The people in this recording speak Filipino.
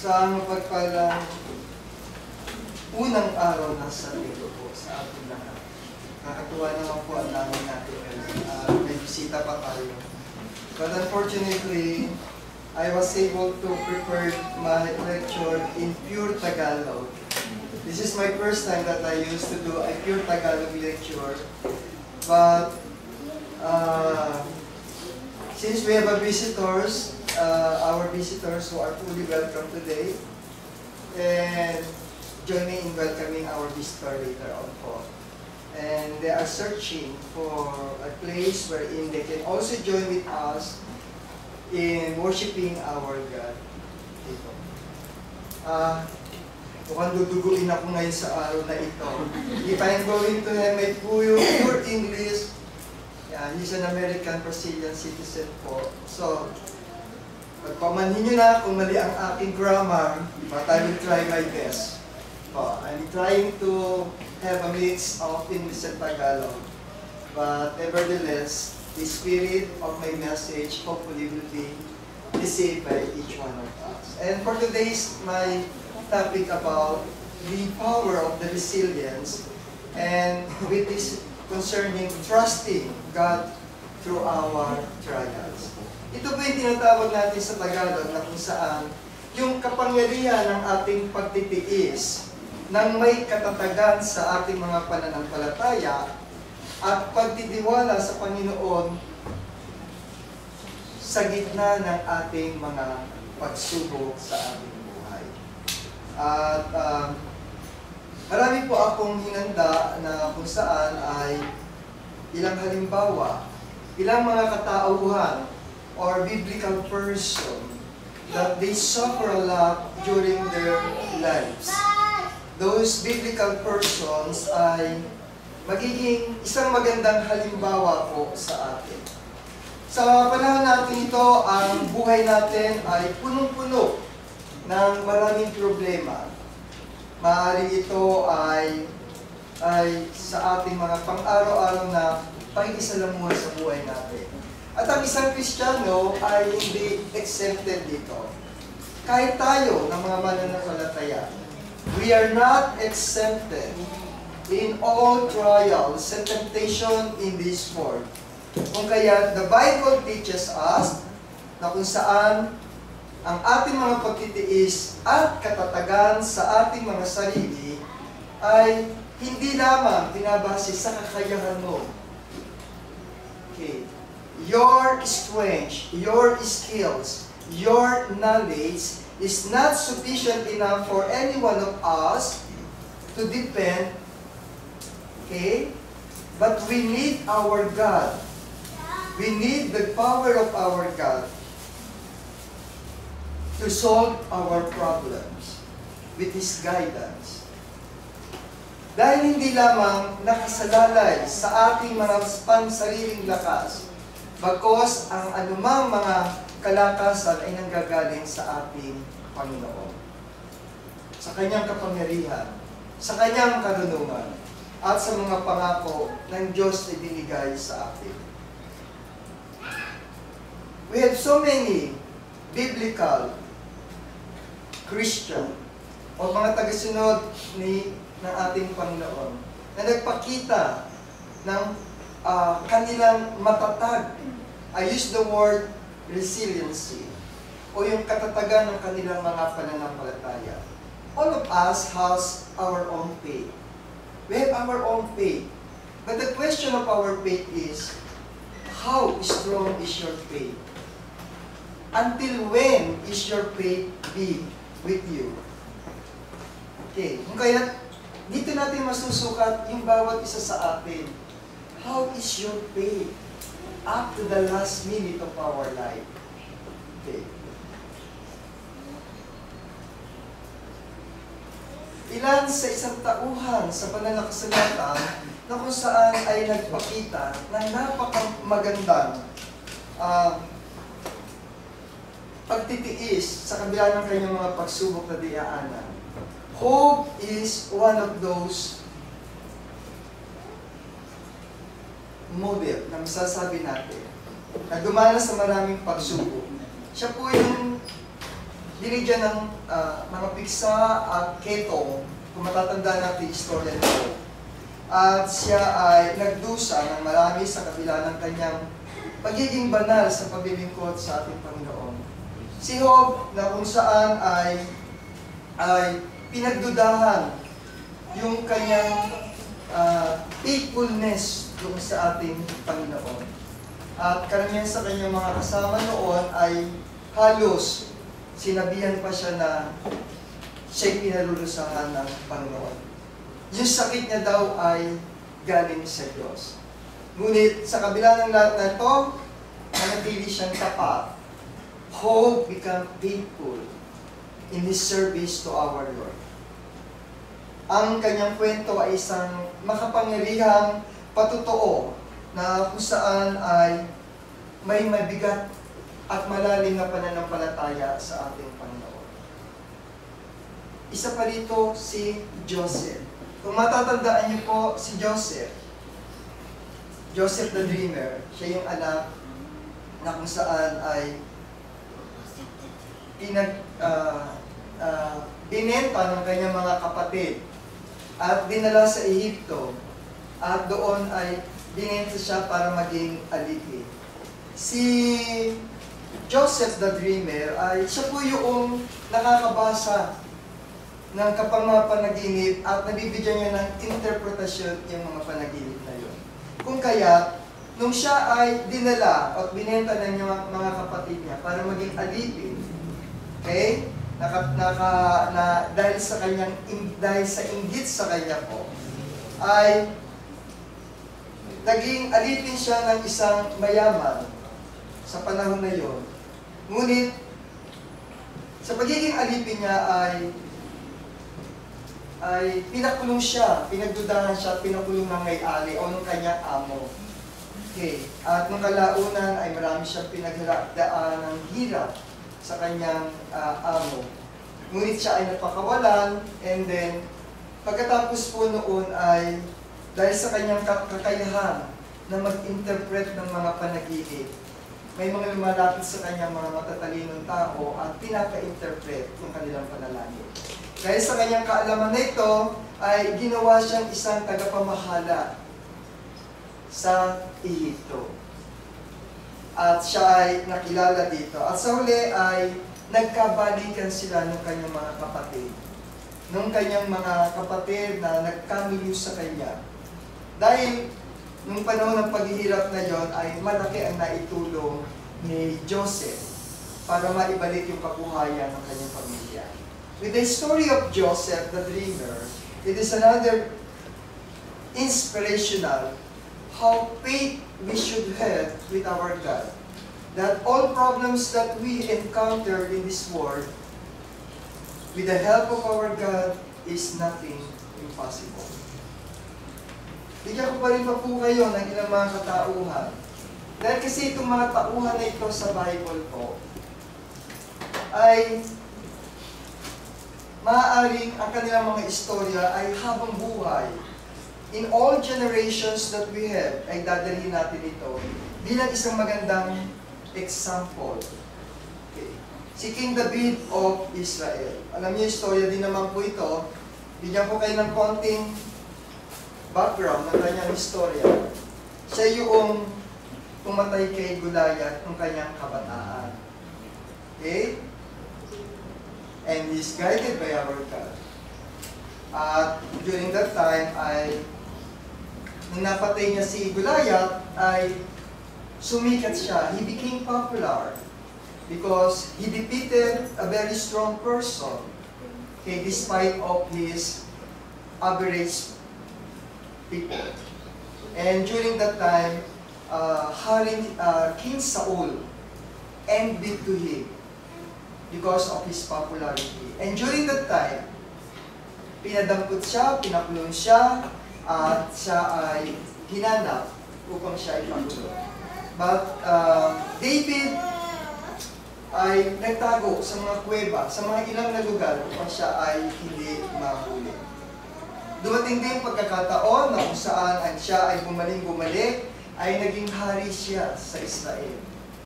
Sa mapagpalang unang araw ng Sabado po sa ating lahat. Nakatuwa naman po ang dami natin. May bisita pa tayo. But unfortunately, I was able to prepare my lecture in pure Tagalog. This is my first time that I used to do a pure Tagalog lecture. But since we have our visitors who are fully welcome today, and join me in welcoming our visitor later on po. And they are searching for a place wherein they can also join with us in worshiping our God. Dito. Mukhang duduguin ako ngayon sa araw na ito. If I'm going to have my pure English, he's an American Brazilian citizen po. So, pagpamanhin nyo na kung mali ang aking grammar, but I will try my best. I'm trying to have a mix of English and Tagalog. But nevertheless, the spirit of my message hopefully will be received by each one of us. And for today's my topic about the power of the resilience, and with this concerning trusting God through our trials. Ito po yung tinatawag natin sa Tagalog na kung saan yung kapangyarihan ng ating pagtitiis nang may katatagan sa ating mga pananampalataya at pagtitiwala sa Panginoon sa gitna ng ating mga pagsubok sa ating buhay. At marami po akong hinanda na kung saan ay ilang halimbawa, ilang mga katauhan or biblical person that they suffer a lot during their lives. Those biblical persons ay magiging isang magandang halimbawa po sa atin. Sa panahon natin ito, ang buhay natin ay punong-puno ng maraming problema. Maaaring ito ay sa ating mga pang-araw-araw na pakikisalamuha sa buhay natin. At ang isang Kristiyano ay hindi exempted dito. Kahit tayo ng mga mananampalataya, we are not exempted in all trials and temptation in this world. Kung kaya, the Bible teaches us na kung saan ang ating mga pagtitiis at katatagan sa ating mga sarili ay hindi lamang binabase sa kakayahan mo. Okay. Your strength, your skills, your knowledge is not sufficient enough for any one of us to depend, okay? But we need our God. We need the power of our God to solve our problems with His guidance. Dahil hindi lamang nakasalalay sa ating mga pansariling lakas, bagkos ang anumang mga kalakasan ay nanggagaling sa ating Panginoon. Sa Kanyang kapangyarihan, sa Kanyang karunungan, at sa mga pangako ng Diyos na binigay sa atin. We have so many biblical Christian o mga tagasunod ng ating Panginoon na nagpakita ng kanilang matatag. I use the word resiliency o yung katatagan ng kanilang mga pananampalataya. All of us has our own faith. We have our own faith. But the question of our faith is, how strong is your faith? Until when is your faith be with you? Okay, kaya dito natin masusukat yung bawat isa sa atin. How is your faith up to the last minute of our life? Okay. Ilan sa isang tauhan sa pananakasalatan na kung saan ay nagpakita ng napakamagandang pagtitiis sa kabila ng kanyang mga pagsubok na diaanan. Hope is one of those model na masasabi natin na dumanas sa maraming pagsubok. Siya po yung binigyan ng mga piksa at ketong, kung matatanda natin istorya nito. At siya ay nagdusa ng marami sa kabila ng kanyang pagiging banal sa paglilingkod sa ating Panginoon. Si Job, na kung saan ay pinagdudahan yung kanyang faithfulness doon sa ating Panginoon. At karamihan sa kanyang mga kasama noon ay halos sinabihan pa siya na siya'y pinalulusahan ng Panginoon. Yung sakit niya daw ay galing sa Diyos. Ngunit sa kabila ng lahat na ito, nanatili siyang tapat. Job became faithful in his service to our Lord. Ang kanyang kwento ay isang makapangyarihang patotoo na kung saan ay may mabigat at malalim na pananampalataya sa ating Panginoon. Isa pa rito si Joseph. Kung matatandaan niyo po si Joseph, Joseph the Dreamer, siya yung anak na kung saan ay binenta ng kanyang mga kapatid at dinala sa Ehipto at doon ay binenta siya para maging alipin. Si Joseph the Dreamer ay siya po yung nakakabasa ng mga panaginip at nabibigyan niya ng interpretasyon yung mga panaginip na yun. Kung kaya, nung siya ay dinala at binenta ng mga kapatid niya para maging alipin, okay? Dahil sa inggit sa kanya po, ay naging alipin siya ng isang mayaman sa panahon na yon. Ngunit, sa pagiging alipin niya ay pinakulong siya, pinagdudahan siya, pinakulong ng may-ari o ng kanyang amo. Okay. At nung kalaunan ay marami siyang pinagdaan ng hirap sa kanyang amo. Ngunit siya ay napakawalan, and then, pagkatapos po noon ay, dahil sa kanyang kakayahan na mag-interpret ng mga panaginip, may mga lumalapit sa kanyang mga matatalinong tao at pinaka-interpret yung kanilang panalangin. Dahil sa kanyang kaalaman na ito, ay ginawa siyang isang tagapamahala sa Ehipto. At siya ay nakilala dito. At sa huli ay nagkabalikan sila ng kanyang mga kapatid. Nung kanyang mga kapatid na nagkamiliw sa kanya. Dahil nung panahon ng paghihirap na yon ay malaki ang naitulong ni Joseph para maibalik yung kabuhayan ng kanyang pamilya. With the story of Joseph, the dreamer, it is another inspirational how faith we should have with our God. That all problems that we encounter in this world, with the help of our God, is nothing impossible. Bigyan ko pa rin pa po kayo ng ilang mga katauhan. Dahil kasi itong mga tauhan na ito sa Bible po, ay maaaring ang kanilang mga istorya ay habang buhay. In all generations that we have, ay dadalhin natin ito bilang isang magandang example. Okay. Si King David of Israel. Alam niyo, istorya din naman po ito. Bigyan ko kayo ng konting background ng kanyang istorya. Siya yung pumatay kay Goliath ng kanyang kabataan. Okay? And he's guided by our God. At during that time ay nung napatay niya si Goliath ay sumikat siya. He became popular because he defeated a very strong person, okay, despite of his average people. And during that time, King Saul envied to him because of his popularity. And during that time, pinadampot siya, pinakulong siya, at siya ay hinanap upang siya ay pakulong. But David ay nagtago sa mga kuweba, sa mga ilang na lugar upang siya ay hindi mahuli. Dumating din pagkakataon na kung saan siya ay bumalik, ay naging hari siya sa Israel.